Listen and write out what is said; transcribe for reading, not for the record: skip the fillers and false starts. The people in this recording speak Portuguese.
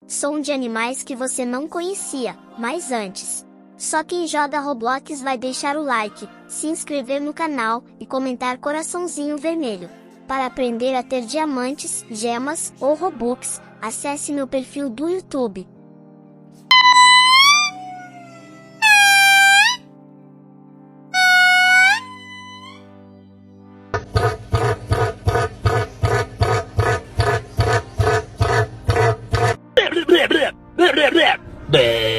Som de animais que você não conhecia, mas antes. Só quem joga Roblox vai deixar o like, se inscrever no canal e comentar coraçãozinho vermelho. Para aprender a ter diamantes, gemas ou Robux, acesse meu perfil do YouTube. Bleh.